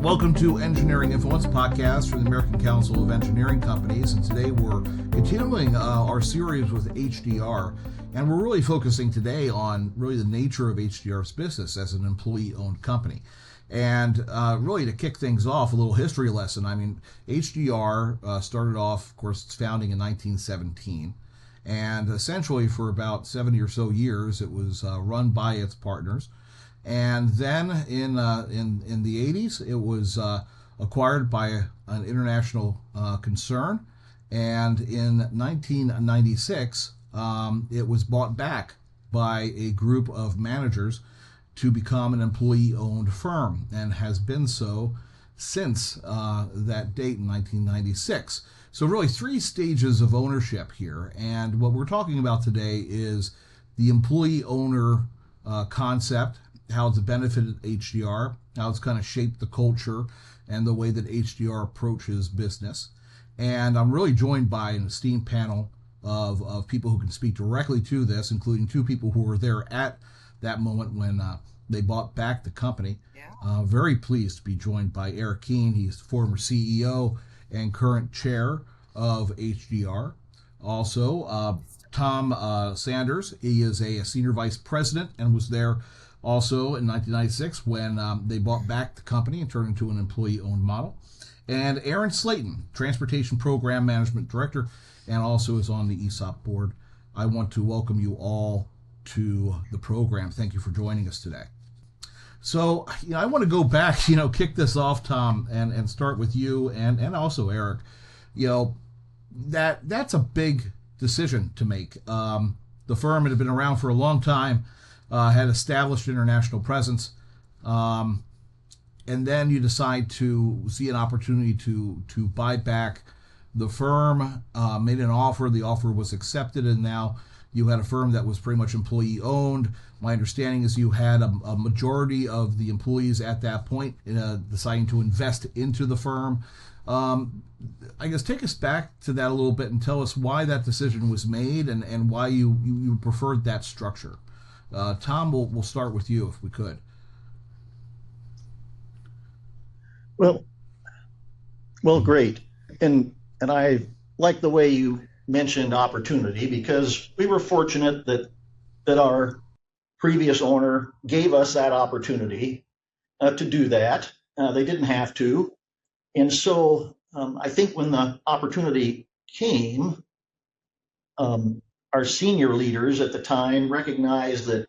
Welcome to Engineering Influence podcast from the American Council of Engineering Companies, and today we're continuing our series with HDR, and we're really focusing today on really the nature of HDR's business as an employee-owned company. And really to kick things off, a little history lesson. I mean, HDR started off, of course, its founding in 1917, and essentially for about 70 or so years, it was run by its partners. And then in the 80s, it was acquired by an international concern. And in 1996, it was bought back by a group of managers to become an employee-owned firm, and has been so since that date in 1996. So really 3 stages of ownership here. And what we're talking about today is the employee-owner concept, how it's benefited HDR, how it's kind of shaped the culture and the way that HDR approaches business. And I'm really joined by an esteemed panel of people who can speak directly to this, including 2 people who were there at that moment when they bought back the company. Very pleased to be joined by Eric Keene. He's the former CEO and current chair of HDR. Also, Tom Sanders. He is a senior vice president and was there also in 1996 when they bought back the company and turned into an employee-owned model. And Aaron Slayton, Transportation Program Management Director, and also is on the ESOP board. I want to welcome you all to the program. Thank you for joining us today. So, I want to go back, kick this off, Tom, and start with you and also Eric. That's a big decision to make. The firm had been around for a long time, had established international presence, and then you decide to see an opportunity to buy back the firm, made an offer, the offer was accepted, and now you had a firm that was pretty much employee-owned. My understanding is you had a majority of the employees at that point deciding to invest into the firm. I guess take us back to that a little bit and tell us why that decision was made and why you preferred that structure. Tom, we'll start with you if we could. Well, great. And I like the way you mentioned opportunity, because we were fortunate that our previous owner gave us that opportunity to do that. They didn't have to. And so I think when the opportunity came, our senior leaders at the time recognized that,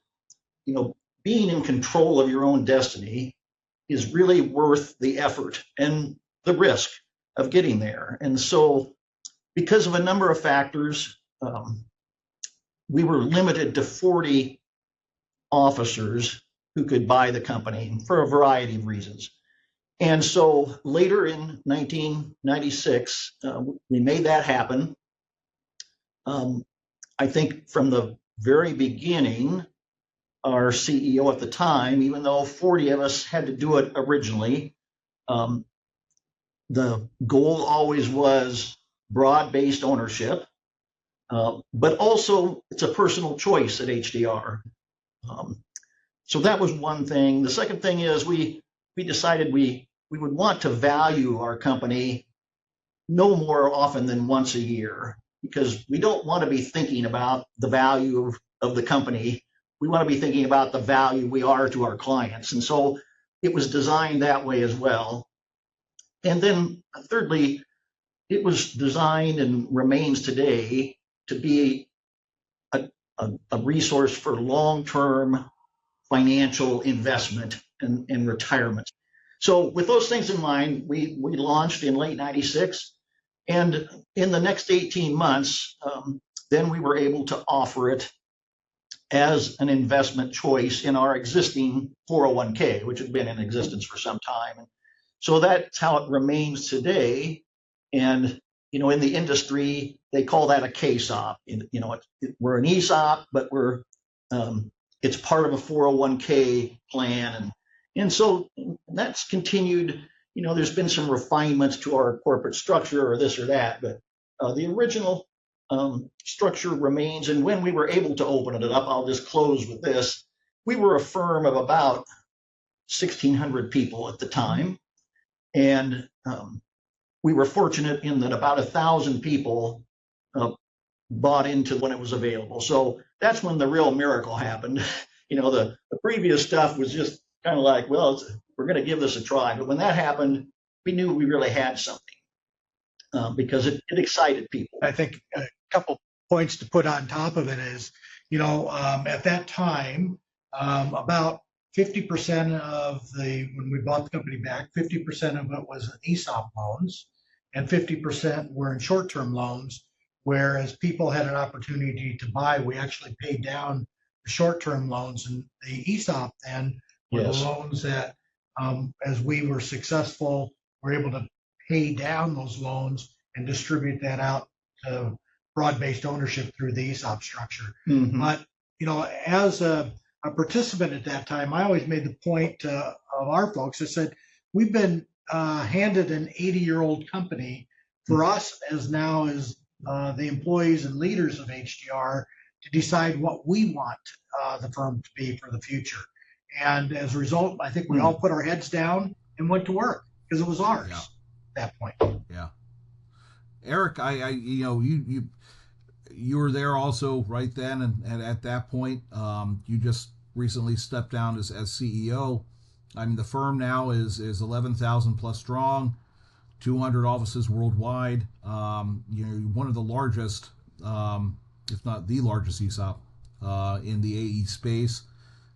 being in control of your own destiny is really worth the effort and the risk of getting there. And so, because of a number of factors, we were limited to 40 officers who could buy the company for a variety of reasons. And so later in 1996, we made that happen. I think from the very beginning, our CEO at the time, even though 40 of us had to do it originally, the goal always was broad-based ownership, but also it's a personal choice at HDR. So that was one thing. The second thing is we decided we would want to value our company no more often than once a year, because we don't want to be thinking about the value of the company. We want to be thinking about the value we are to our clients. And so it was designed that way as well. And then thirdly, it was designed and remains today to be a resource for long-term financial investment and retirement. So with those things in mind, we launched in late 96. And in the next 18 months, then we were able to offer it as an investment choice in our existing 401k, which had been in existence for some time. And so that's how it remains today. And, in the industry, they call that a KSOP. We're an ESOP, but it's part of a 401k plan. And so that's continued. There's been some refinements to our corporate structure or this or that, but the original structure remains. And when we were able to open it up, I'll just close with this. We were a firm of about 1,600 people at the time. And we were fortunate in that about 1,000 people bought into when it was available. So that's when the real miracle happened. The previous stuff was just kind of like, well, we're going to give this a try. But when that happened, we knew we really had something because it excited people. I think a couple points to put on top of it is, at that time, about 50% when we bought the company back, 50% of it was ESOP loans and 50% were in short-term loans, whereas people had an opportunity to buy. We actually paid down the short-term loans, and the ESOP then were Yes. the loans that, as we were successful, were able to pay down those loans and distribute that out to broad-based ownership through the ESOP structure. Mm-hmm. But, as a participant at that time, I always made the point of our folks. I said, we've been handed an 80-year-old company. For us as now as the employees and leaders of HDR to decide what we want the firm to be for the future. And as a result, I think we all put our heads down and went to work because it was ours at that point. Yeah. Eric, you were there also right then, and at that point, you just recently stepped down as CEO. I mean, the firm now is 11,000 plus strong, 200 offices worldwide. One of the largest, if not the largest ESOP in the AE space.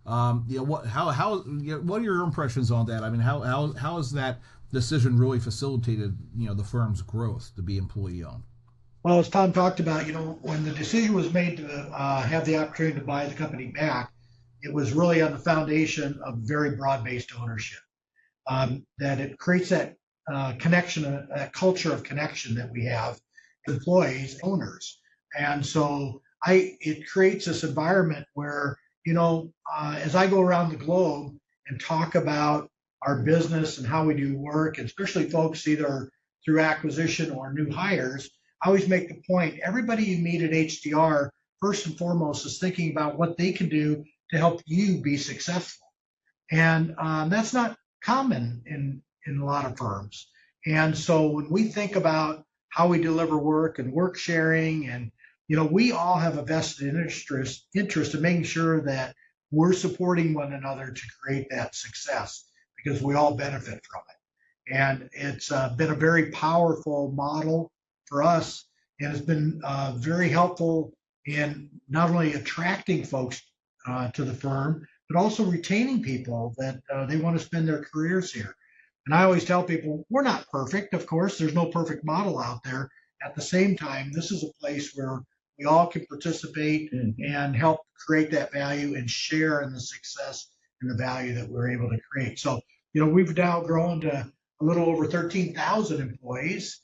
What are your impressions on that? I mean, how has that decision really facilitated the firm's growth to be employee owned? Well, as Tom talked about, when the decision was made to have the opportunity to buy the company back, it was really on the foundation of very broad-based ownership. That it creates that connection, that culture of connection that we have, employees, owners, and so it creates this environment where as I go around the globe and talk about our business and how we do work, especially folks either through acquisition or new hires, I always make the point, everybody you meet at HDR, first and foremost, is thinking about what they can do to help you be successful. And that's not common in a lot of firms. And so when we think about how we deliver work and work sharing, and we all have a vested interest in making sure that we're supporting one another to create that success because we all benefit from it. And it's been a very powerful model for us, and it's been very helpful in not only attracting folks to the firm, but also retaining people that they want to spend their careers here. And I always tell people, we're not perfect. Of course, there's no perfect model out there. At the same time, this is a place where we all can participate and help create that value and share in the success and the value that we're able to create. So, we've now grown to a little over 13,000 employees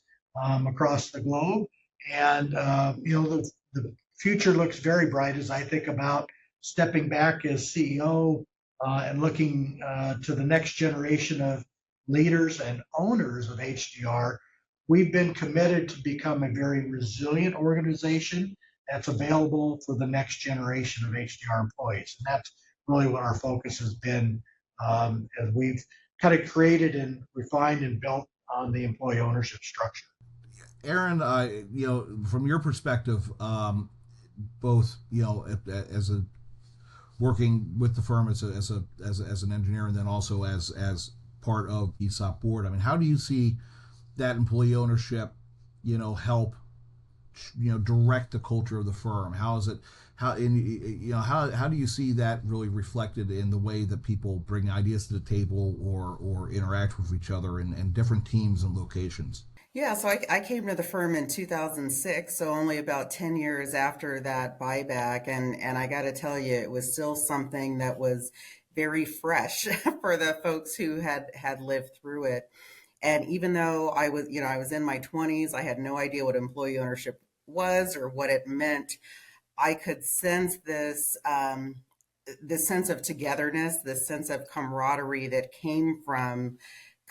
across the globe. And, the future looks very bright as I think about stepping back as CEO and looking to the next generation of leaders and owners of HDR. We've been committed to become a very resilient organization that's available for the next generation of HDR employees. And that's really what our focus has been as we've kind of created and refined and built on the employee ownership structure. Aaron, from your perspective, both as a working with the firm as an engineer and then also as part of ESOP board. I mean, how do you see that employee ownership, help, direct the culture of the firm? How is it? How do you see that really reflected in the way that people bring ideas to the table or interact with each other in different teams and locations? Yeah, so I came to the firm in 2006, so only about 10 years after that buyback. And I got to tell you, it was still something that was very fresh for the folks who had lived through it. And even though I was in my 20s, I had no idea what employee ownership was or what it meant. I could sense this sense of togetherness, this sense of camaraderie that came from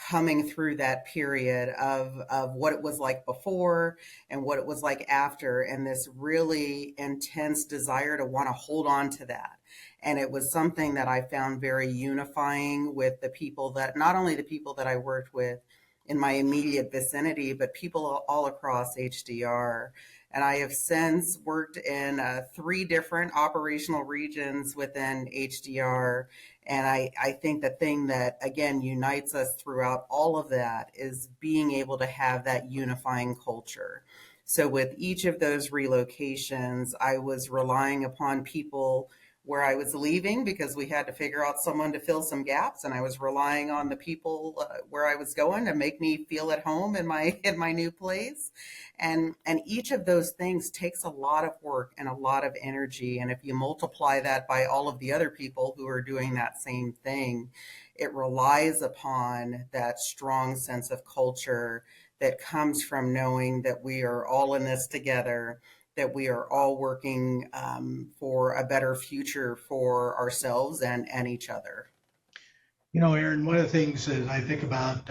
coming through that period of what it was like before and what it was like after, and this really intense desire to want to hold on to that. And it was something that I found very unifying with the people that, not only the people that I worked with in my immediate vicinity, but people all across HDR. And I have since worked in 3 different operational regions within HDR. And I think the thing that, again, unites us throughout all of that is being able to have that unifying culture. So with each of those relocations, I was relying upon people where I was leaving because we had to figure out someone to fill some gaps, and I was relying on the people where I was going to make me feel at home in my new place. And each of those things takes a lot of work and a lot of energy. And if you multiply that by all of the other people who are doing that same thing, it relies upon that strong sense of culture that comes from knowing that we are all in this together, that we are all working for a better future for ourselves and each other. Aaron, one of the things that I think about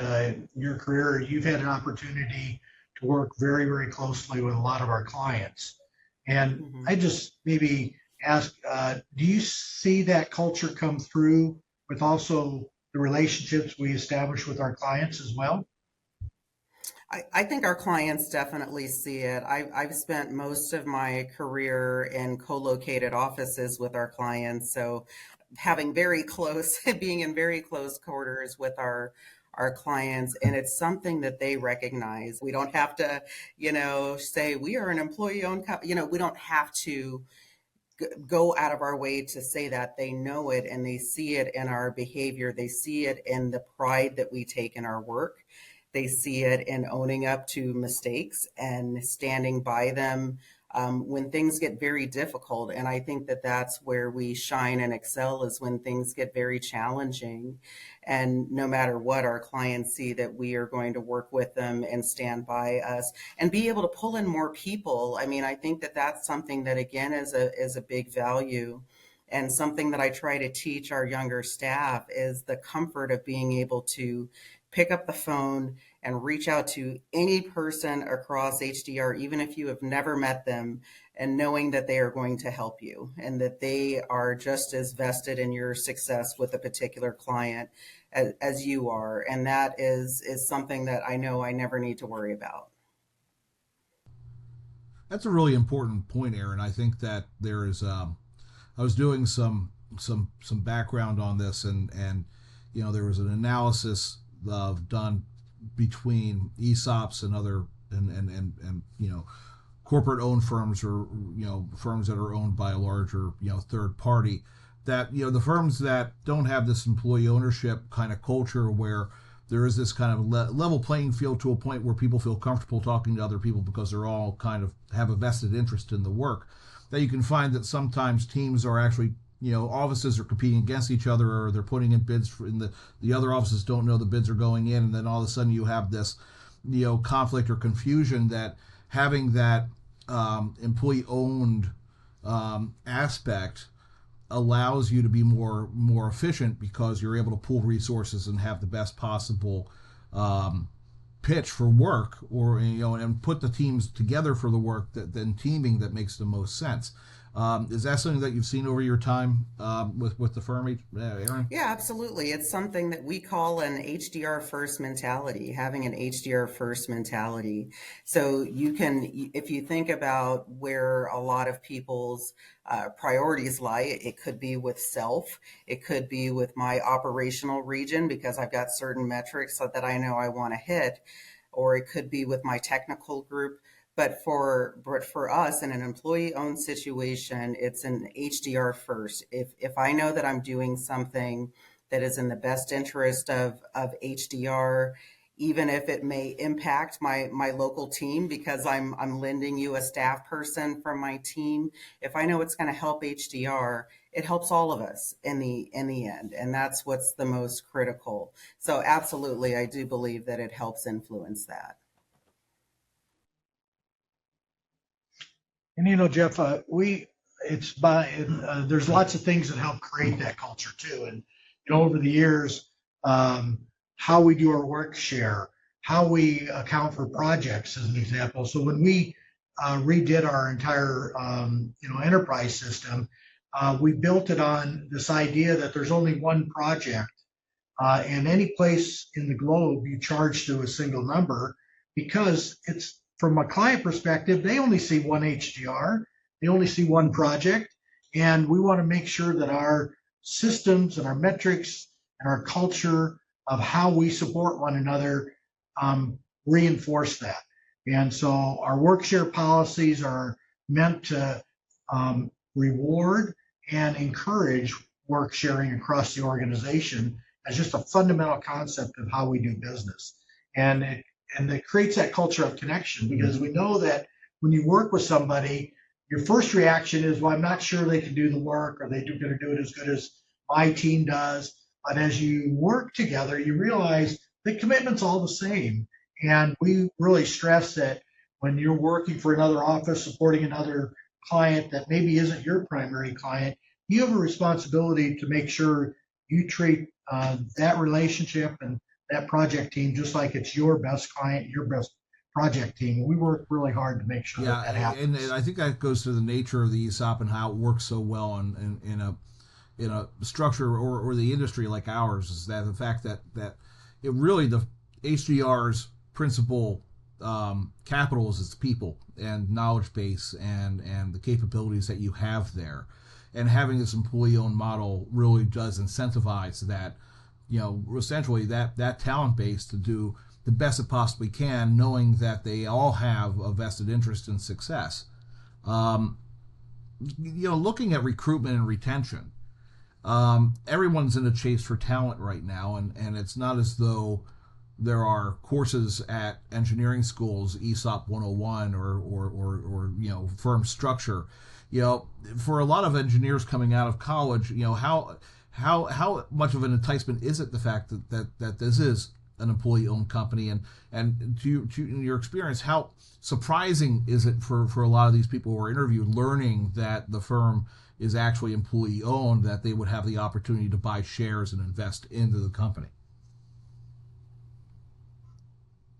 your career, you've had an opportunity to work very, very closely with a lot of our clients. And Mm-hmm. I just maybe ask, do you see that culture come through with also the relationships we establish with our clients as well? I think our clients definitely see it. I've spent most of my career in co-located offices with our clients, so having very close, being in very close quarters with our clients, and it's something that they recognize. We don't have to, say we are an employee-owned company. We don't have to go out of our way to say that. They know it, and they see it in our behavior. They see it in the pride that we take in our work. They see it in owning up to mistakes and standing by them when things get very difficult. And I think that that's where we shine and excel, is when things get very challenging. And no matter what, our clients see that we are going to work with them and stand by us and be able to pull in more people. I mean, I think that that's something that, again, is a big value. And something that I try to teach our younger staff is the comfort of being able to pick up the phone and reach out to any person across HDR, even if you have never met them, and knowing that they are going to help you and that they are just as vested in your success with a particular client as you are. And that is something that I know I never need to worry about. That's a really important point, Aaron. I think that there is. I was doing some background on this, and there was an analysis done between ESOPs and other and corporate owned firms, or firms that are owned by a larger third party, that the firms that don't have this employee ownership kind of culture, where there is this kind of level playing field to a point where people feel comfortable talking to other people because they're all kind of have a vested interest in the work, that you can find that sometimes teams are actually, offices are competing against each other, or they're putting in bids the other offices don't know the bids are going in, and then all of a sudden you have this conflict or confusion, that having that employee owned aspect allows you to be more efficient, because you're able to pool resources and have the best possible pitch for work, or and put the teams together for the work then teaming that makes the most sense. Is that something that you've seen over your time with the firm, Aaron? Yeah, absolutely. It's something that we call an HDR first mentality, having an HDR first mentality. So you can, if you think about where a lot of people's priorities lie, it could be with self, it could be with my operational region because I've got certain metrics that I know I want to hit, or it could be with my technical group. But for us in an employee-owned situation, it's an HDR first. If I know that I'm doing something that is in the best interest of HDR, even if it may impact my local team because I'm lending you a staff person from my team, if I know it's going to help HDR, it helps all of us in the end, and that's what's the most critical. So absolutely, I do believe that it helps influence that. And Jeff, there's lots of things that help create that culture too. And over the years, how we do our work share, how we account for projects, as an example. So when we redid our entire enterprise system, we built it on this idea that there's only one project and any place in the globe you charge to a single number, because it's from a client perspective, they only see one HDR, they only see one project, and we want to make sure that our systems and our metrics and our culture of how we support one another reinforce that. And so our work share policies are meant to reward and encourage work sharing across the organization as just a fundamental concept of how we do business. And it creates that culture of connection, because we know that when you work with somebody, your first reaction is, well, I'm not sure they can do the work, or they're going to do it as good as my team does. But as you work together, you realize the commitment's all the same. And we really stress that when you're working for another office, supporting another client that maybe isn't your primary client, you have a responsibility to make sure you treat that relationship and that project team just like it's your best client, your best project team. We work really hard to make sure that happens. And I think that goes to the nature of the ESOP and how it works so well in a structure or the industry like ours, is that the fact that it really, the HDR's principal capital is its people and knowledge base and the capabilities that you have there. And having this employee-owned model really does incentivize that, essentially that talent base to do the best it possibly can, knowing that they all have a vested interest in success. Looking at recruitment and retention, everyone's in a chase for talent right now, and it's not as though there are courses at engineering schools, ESOP 101 or firm structure. For a lot of engineers coming out of college, how much of an enticement is it, the fact that this is an employee-owned company, and to in your experience, how surprising is it for a lot of these people who are interviewed, learning that the firm is actually employee-owned, that they would have the opportunity to buy shares and invest into the company?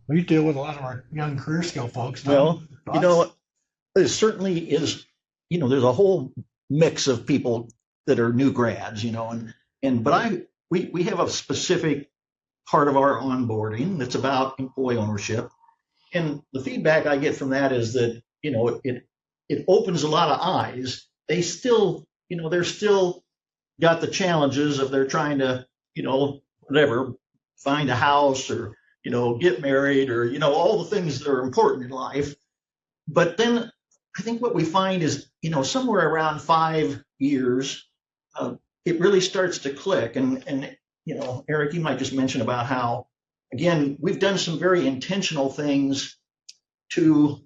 We deal with a lot of our young career skill folks. Well, it certainly is. There's a whole mix of people that are new grads, but we have a specific part of our onboarding that's about employee ownership. And the feedback I get from that is that, it opens a lot of eyes. They still, they're still got the challenges of they're trying to, find a house or, get married or, all the things that are important in life. But then I think what we find is, somewhere around 5 years, it really starts to click. And Eric, you might just mention about how, again, we've done some very intentional things to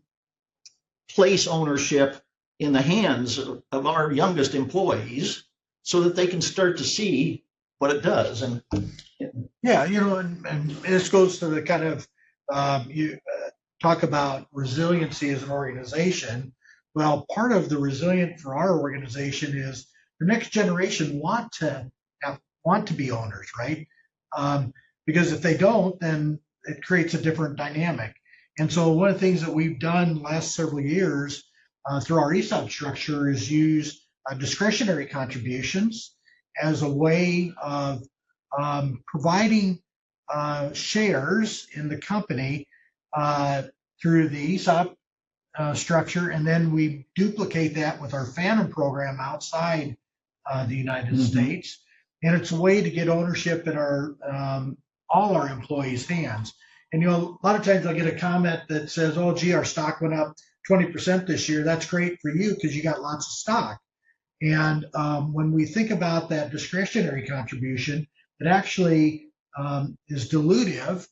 place ownership in the hands of our youngest employees so that they can start to see what it does. And this goes to the kind of, you talk about resiliency as an organization. Well, part of the resilience for our organization is the next generation want to be owners, right? Because if they don't, then it creates a different dynamic. And so one of the things that we've done last several years through our ESOP structure is use discretionary contributions as a way of providing shares in the company through the ESOP structure, and then we duplicate that with our Phantom program outside the United States. And it's a way to get ownership in our all our employees' hands. And a lot of times I'll get a comment that says, "Oh, gee, our stock went up 20% this year. That's great for you because you got lots of stock." And when we think about that discretionary contribution, it actually is dilutive,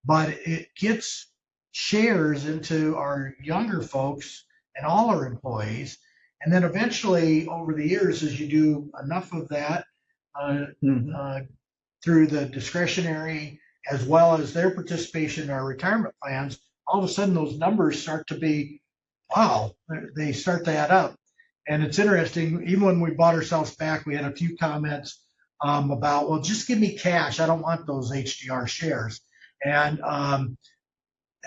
but it gets shares into our younger folks and all our employees. And then eventually, over the years, as you do enough of that through the discretionary as well as their participation in our retirement plans, all of a sudden those numbers start to be, wow, they start to add up. And it's interesting, even when we bought ourselves back, we had a few comments about, well, just give me cash. I don't want those HDR shares. And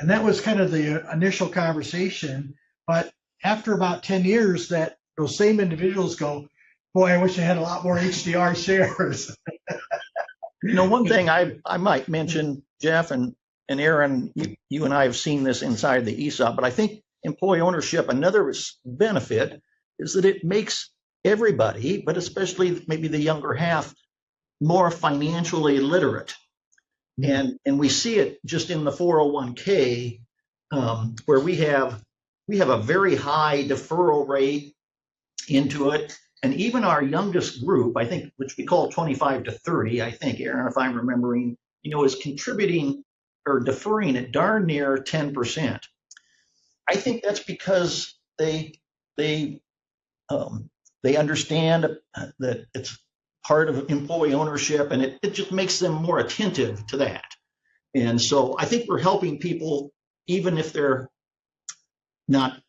that was kind of the initial conversation. But after about 10 years, that those same individuals go, boy, I wish I had a lot more HDR shares. One thing I might mention, Jeff and Aaron, you and I have seen this inside the ESOP, but I think employee ownership, another benefit is that it makes everybody, but especially maybe the younger half, more financially literate. And we see it just in the 401k, where we have a very high deferral rate into it. And even our youngest group, I think, which we call 25 to 30, I think, Aaron, if I'm remembering, is contributing or deferring at darn near 10%. I think that's because they understand that it's part of employee ownership, and it just makes them more attentive to that. And so I think we're helping people, even if they're not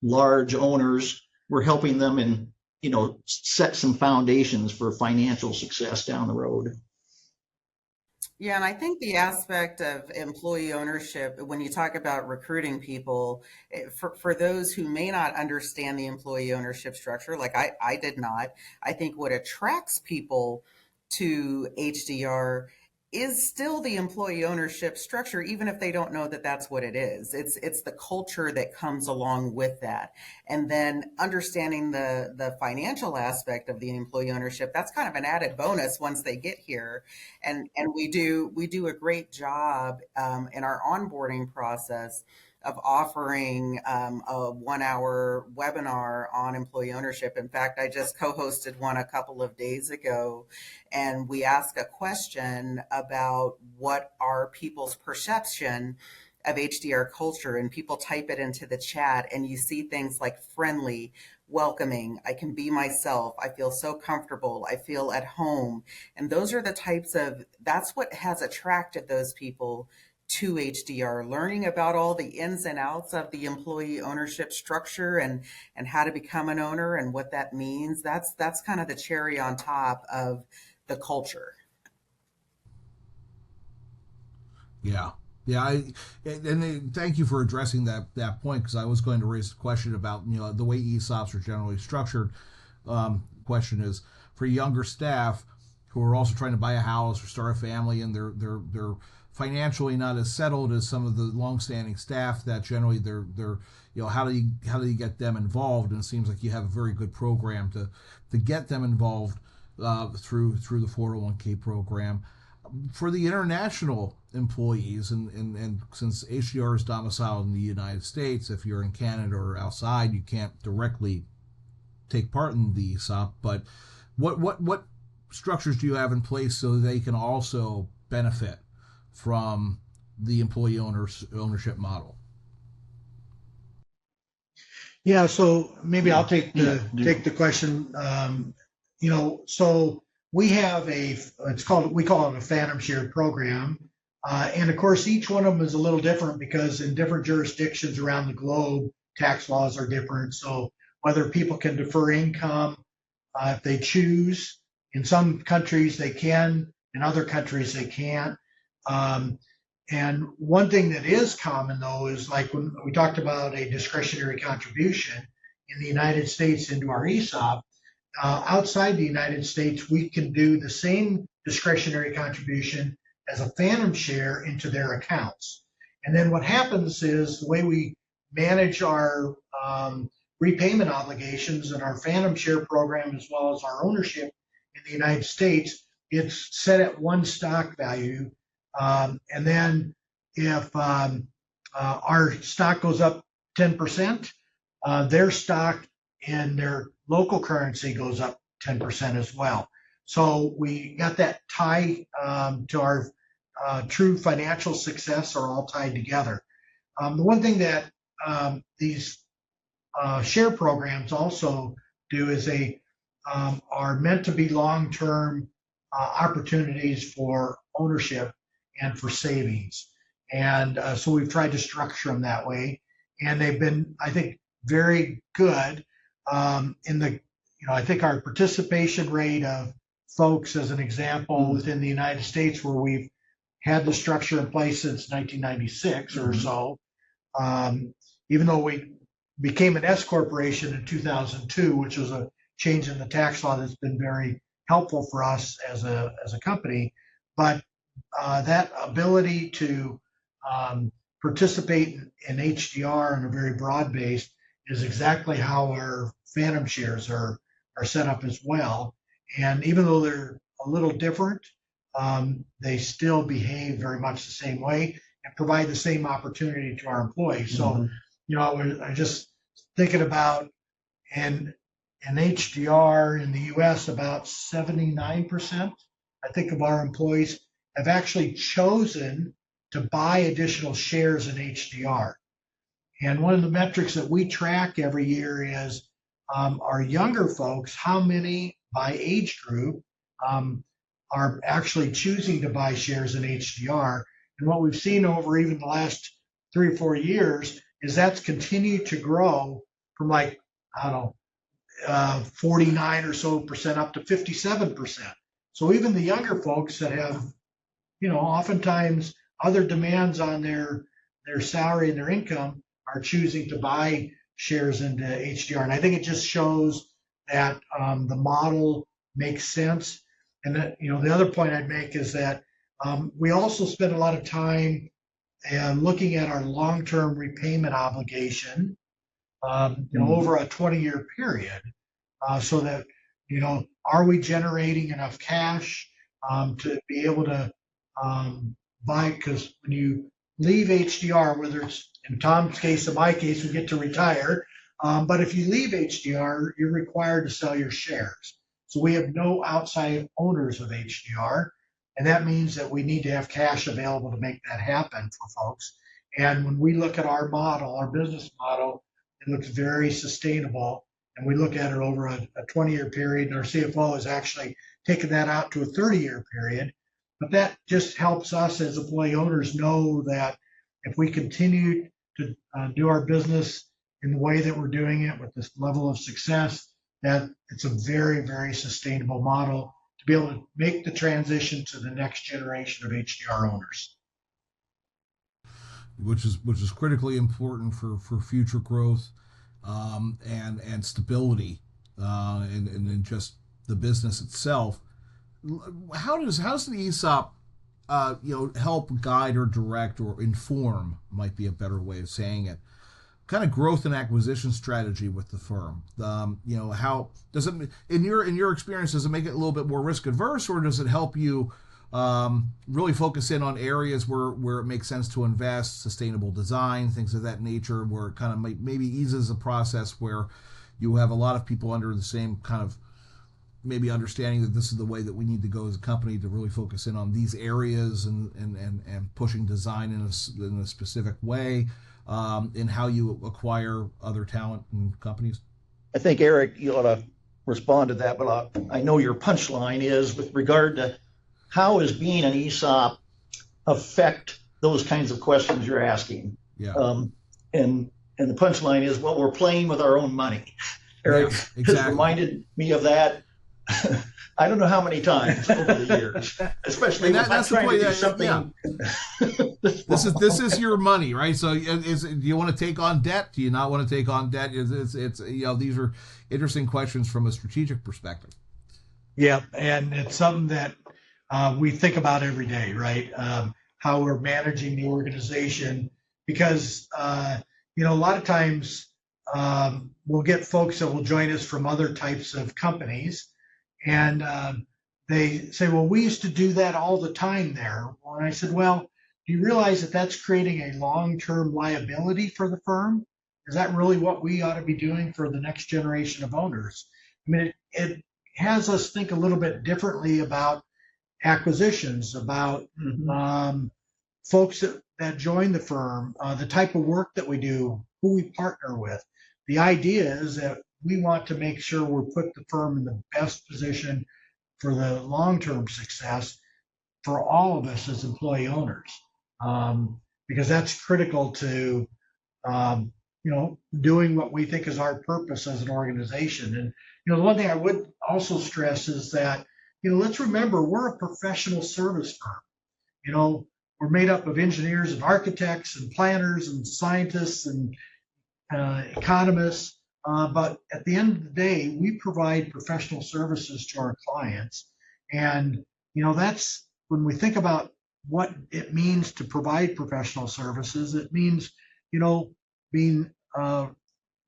large owners, we're helping them in, set some foundations for financial success down the road. Yeah, and I think the aspect of employee ownership, when you talk about recruiting people, for those who may not understand the employee ownership structure, like I did not, I think what attracts people to HDR is still the employee ownership structure, even if they don't know that that's what it is. It's the culture that comes along with that. And then understanding the financial aspect of the employee ownership, that's kind of an added bonus once they get here. And we do a great job in our onboarding process of offering a 1-hour webinar on employee ownership. In fact, I just co-hosted one a couple of days ago, and we ask a question about what are people's perception of HDR culture, and people type it into the chat, and you see things like friendly, welcoming, I can be myself, I feel so comfortable, I feel at home. And those are the types of, that's what has attracted those people to HDR, learning about all the ins and outs of the employee ownership structure and how to become an owner and what that means. That's kind of the cherry on top of the culture. Yeah. Thank you for addressing that point, because I was going to raise a question about the way ESOPs are generally structured. Question is, for younger staff who are also trying to buy a house or start a family, and they're financially not as settled as some of the longstanding staff, that generally they're how do you get them involved? And it seems like you have a very good program to get them involved through the 401k program. For the international employees, and since HDR is domiciled in the United States, if you're in Canada or outside, you can't directly take part in the ESOP. But what structures do you have in place so they can also benefit from the employee ownership model? Yeah, so maybe I'll take the question. So we have we call it a phantom share program. And of course, each one of them is a little different, because in different jurisdictions around the globe, tax laws are different. So whether people can defer income if they choose, in some countries they can, in other countries they can't. And one thing that is common, though, is like when we talked about a discretionary contribution in the United States into our ESOP, outside the United States, we can do the same discretionary contribution as a phantom share into their accounts. And then what happens is, the way we manage our repayment obligations and our phantom share program, as well as our ownership in the United States, it's set at one stock value. And then if our stock goes up 10%, their stock in their local currency goes up 10% as well. So we got that tie to our true financial success are all tied together. The one thing that these share programs also do is they are meant to be long-term opportunities for ownership and for savings. And so we've tried to structure them that way. And they've been, I think, very good I think our participation rate of folks, as an example, within the United States, where we've had the structure in place since 1996 or so, even though we became an S corporation in 2002, which was a change in the tax law that's been very helpful for us as a company. but that ability to participate in HDR on a very broad base is exactly how our phantom shares are set up as well. And even though they're a little different, they still behave very much the same way and provide the same opportunity to our employees. So, I'm just thinking about an HDR in the U.S., about 79%, I think, of our employees have actually chosen to buy additional shares in HDR. And one of the metrics that we track every year is our younger folks, how many by age group are actually choosing to buy shares in HDR. And what we've seen over even the last 3 or 4 years is that's continued to grow from, like, I don't know, 49 or so percent up to 57%. So even the younger folks that have, oftentimes other demands on their salary and their income are choosing to buy shares into HDR. And I think it just shows that the model makes sense. And that, the other point I'd make is that we also spend a lot of time looking at our long-term repayment obligation, over a 20-year period, so that, are we generating enough cash to be able to buy? Because when you leave HDR, whether it's in Tom's case, in my case, we get to retire. But if you leave HDR, you're required to sell your shares. So we have no outside owners of HDR. And that means that we need to have cash available to make that happen for folks. And when we look at our model, our business model, it looks very sustainable. And we look at it over a 20-year period. And our CFO has actually taken that out to a 30-year period. But that just helps us as employee owners know that if we continue to do our business in the way that we're doing it with this level of success, that it's a very, very sustainable model to be able to make the transition to the next generation of HDR owners. Which is critically important for future growth and stability and just the business itself. How does the ESOP help guide or direct or inform, might be a better way of saying it, kind of growth and acquisition strategy with the firm? How does it, in your experience, does it make it a little bit more risk adverse, or does it help you really focus in on areas where it makes sense to invest, sustainable design, things of that nature, where it kind of maybe eases a process where you have a lot of people under the same kind of maybe understanding that this is the way that we need to go as a company to really focus in on these areas and pushing design in a specific way in how you acquire other talent and companies? I think, Eric, you ought to respond to that, but I know your punchline is with regard to how is being an ESOP affect those kinds of questions you're asking. Yeah. And the punchline is, well, we're playing with our own money. Eric has reminded me of that. I don't know how many times over the years, especially when I'm trying to do something. Yeah. This is your money, right? So, do you want to take on debt? Do you not want to take on debt? It's these are interesting questions from a strategic perspective. Yeah, and it's something that we think about every day, right? How we're managing the organization, because a lot of times we'll get folks that will join us from other types of companies. And they say, well, we used to do that all the time there. And I said, well, do you realize that that's creating a long-term liability for the firm? Is that really what we ought to be doing for the next generation of owners? I mean, it has us think a little bit differently about acquisitions, about folks that join the firm, the type of work that we do, who we partner with. The idea is that we want to make sure we're put the firm in the best position for the long-term success for all of us as employee owners, because that's critical to, doing what we think is our purpose as an organization. And, the one thing I would also stress is that, let's remember we're a professional service firm. We're made up of engineers and architects and planners and scientists and economists. But at the end of the day, we provide professional services to our clients. And, that's when we think about what it means to provide professional services, it means, being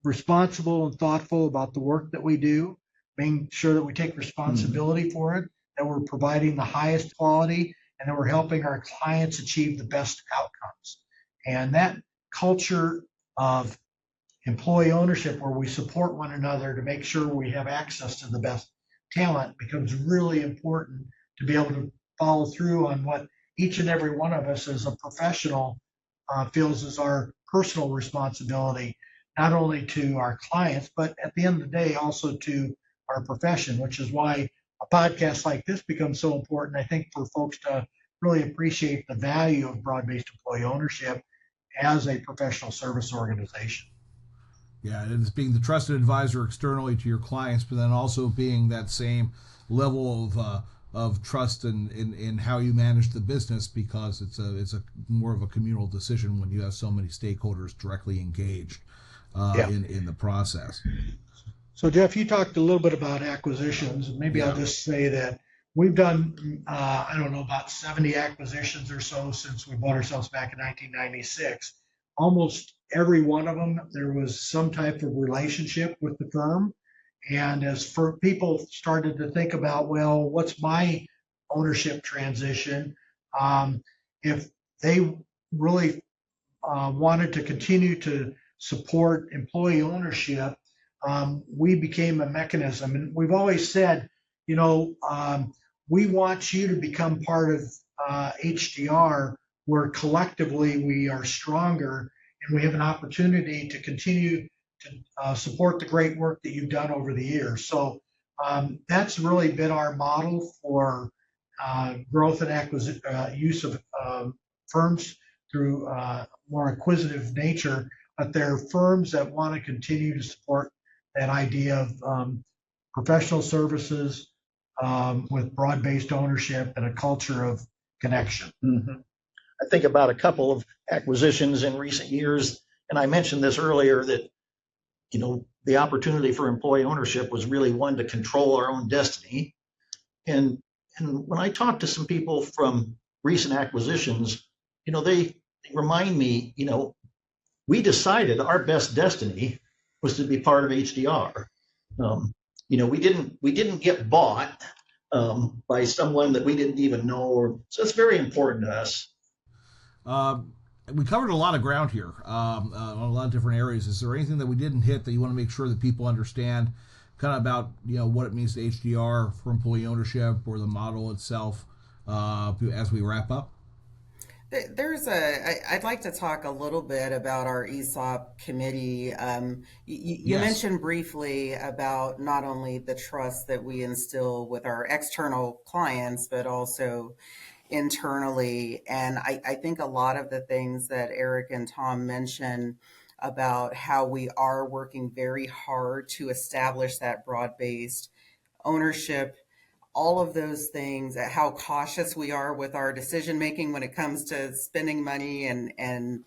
responsible and thoughtful about the work that we do, making sure that we take responsibility for it, that we're providing the highest quality, and that we're helping our clients achieve the best outcomes. And that culture of employee ownership, where we support one another to make sure we have access to the best talent, becomes really important to be able to follow through on what each and every one of us as a professional feels is our personal responsibility, not only to our clients, but at the end of the day, also to our profession, which is why a podcast like this becomes so important, I think, for folks to really appreciate the value of broad-based employee ownership as a professional service organization. Yeah, and it's being the trusted advisor externally to your clients, but then also being that same level of trust in how you manage the business, because it's a more of a communal decision when you have so many stakeholders directly engaged in the process. So Jeff, you talked a little bit about acquisitions, and maybe I'll just say that we've done I don't know, about 70 acquisitions or so since we bought ourselves back in 1996. Almost every one of them, there was some type of relationship with the firm. And as for people started to think about, well, what's my ownership transition? If they really wanted to continue to support employee ownership, we became a mechanism. And we've always said, we want you to become part of HDR, where collectively we are stronger and we have an opportunity to continue to support the great work that you've done over the years. So that's really been our model for growth and use of firms through more acquisitive nature. But they're firms that want to continue to support that idea of professional services with broad-based ownership and a culture of connection. Mm-hmm. I think about a couple of acquisitions in recent years, and I mentioned this earlier, that the opportunity for employee ownership was really one to control our own destiny. And when I talk to some people from recent acquisitions, they remind me, we decided our best destiny was to be part of HDR. We didn't get bought by someone that we didn't even know, so it's very important to us. We covered a lot of ground here on a lot of different areas. Is there anything that we didn't hit that you want to make sure that people understand kind of about what it means to HDR for employee ownership or the model itself as we wrap up? I'd like to talk a little bit about our ESOP committee. You Yes. mentioned briefly about not only the trust that we instill with our external clients, but also internally. And I think a lot of the things that Eric and Tom mentioned about how we are working very hard to establish that broad-based ownership, all of those things, how cautious we are with our decision making when it comes to spending money and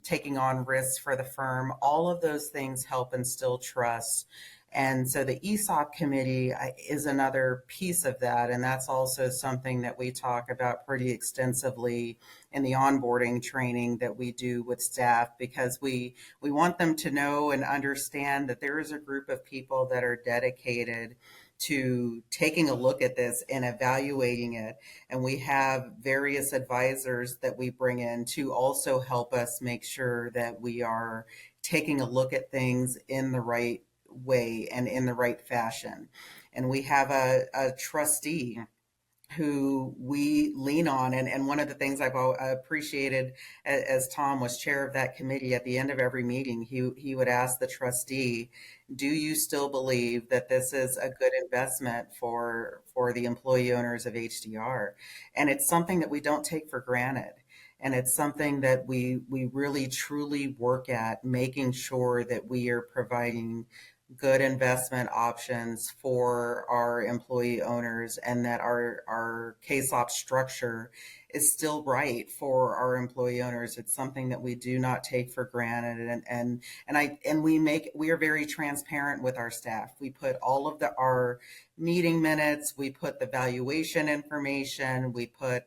taking on risks for the firm, all of those things help instill trust. And so the ESOP committee is another piece of that. And that's also something that we talk about pretty extensively in the onboarding training that we do with staff, because we want them to know and understand that there is a group of people that are dedicated to taking a look at this and evaluating it. And we have various advisors that we bring in to also help us make sure that we are taking a look at things in the right way and in the right fashion. And we have a trustee who we lean on. And one of the things I've appreciated as Tom was chair of that committee, at the end of every meeting, he would ask the trustee, do you still believe that this is a good investment for the employee owners of HDR? And it's something that we don't take for granted. And it's something that we really truly work at, making sure that we are providing good investment options for our employee owners, and that our KSOP structure is still right for our employee owners. It's something that we do not take for granted, and we are very transparent with our staff. We put all of our meeting minutes, we put the valuation information, we put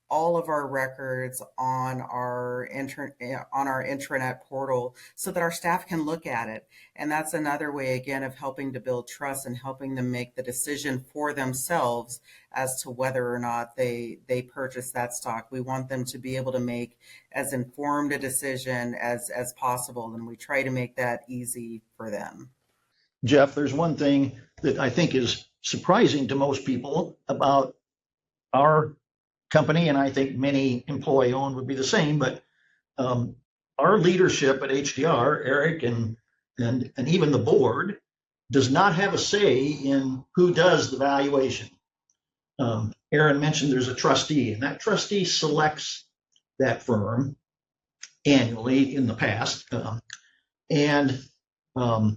all of our records on our intranet portal so that our staff can look at it. And that's another way, again, of helping to build trust and helping them make the decision for themselves as to whether or not they purchase that stock. We want them to be able to make as informed a decision as possible, and we try to make that easy for them. Jeff, there's one thing that I think is surprising to most people about our company, and I think many employee-owned would be the same, but our leadership at HDR, Eric and even the board, does not have a say in who does the valuation. Aaron mentioned there's a trustee, and that trustee selects that firm annually in the past, and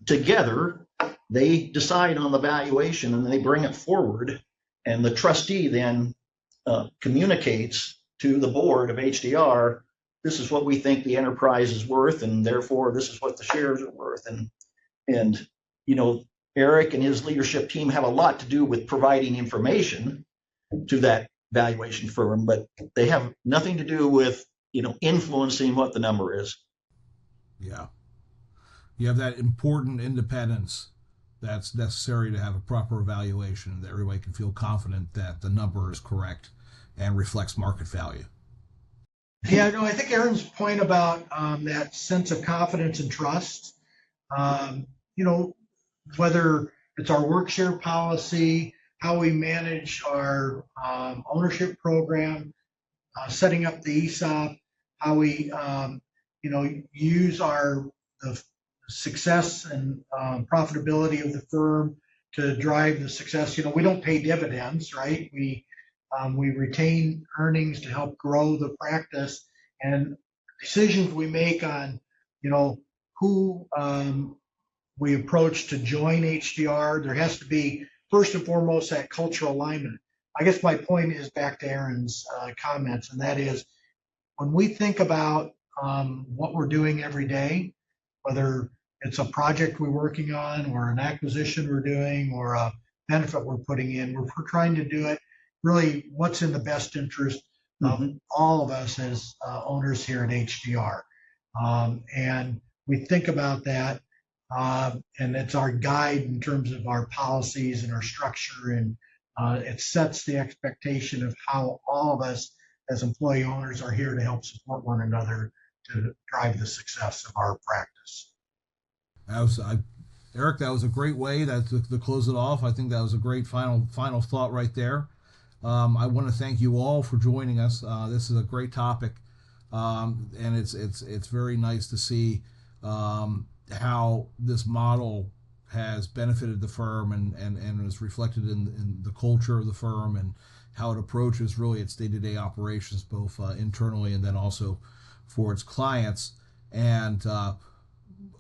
together they decide on the valuation and they bring it forward, and the trustee then communicates to the board of HDR, this is what we think the enterprise is worth, and therefore this is what the shares are worth. And Eric and his leadership team have a lot to do with providing information to that valuation firm, but they have nothing to do with influencing what the number is. Yeah. You have that important independence that's necessary to have a proper evaluation, that everybody can feel confident that the number is correct and reflects market value. Yeah, no, I think Aaron's point about that sense of confidence and trust, whether it's our work share policy, how we manage our ownership program, setting up the ESOP, how we, use the success and profitability of the firm to drive the success. We don't pay dividends, right? We retain earnings to help grow the practice, and decisions we make on, who we approach to join HDR. There has to be, first and foremost, that cultural alignment. I guess my point is back to Aaron's comments, and that is when we think about what we're doing every day, whether it's a project we're working on or an acquisition we're doing or a benefit we're putting in, we're trying to do it really what's in the best interest of all of us as owners here at HDR. And we think about that, and it's our guide in terms of our policies and our structure, and it sets the expectation of how all of us as employee owners are here to help support one another to drive the success of our practice. Eric, that was a great way to close it off. I think that was a great final thought right there. I want to thank you all for joining us. This is a great topic, and it's very nice to see how this model has benefited the firm and is reflected in the culture of the firm and how it approaches really its day-to-day operations, both internally and then also for its clients. And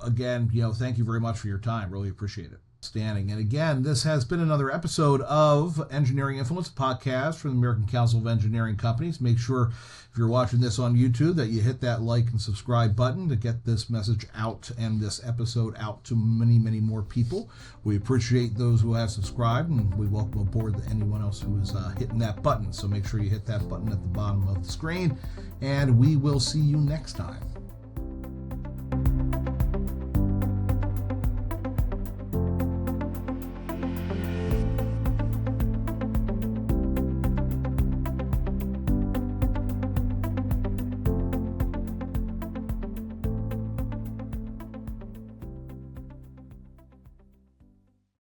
again, thank you very much for your time. Really appreciate it. Standing. And again, this has been another episode of Engineering Influence podcast from the American Council of Engineering Companies. Make sure if you're watching this on YouTube that you hit that like and subscribe button to get this message out and this episode out to many, many more people. We appreciate those who have subscribed, and we welcome aboard anyone else who is hitting that button. So make sure you hit that button at the bottom of the screen, and we will see you next time.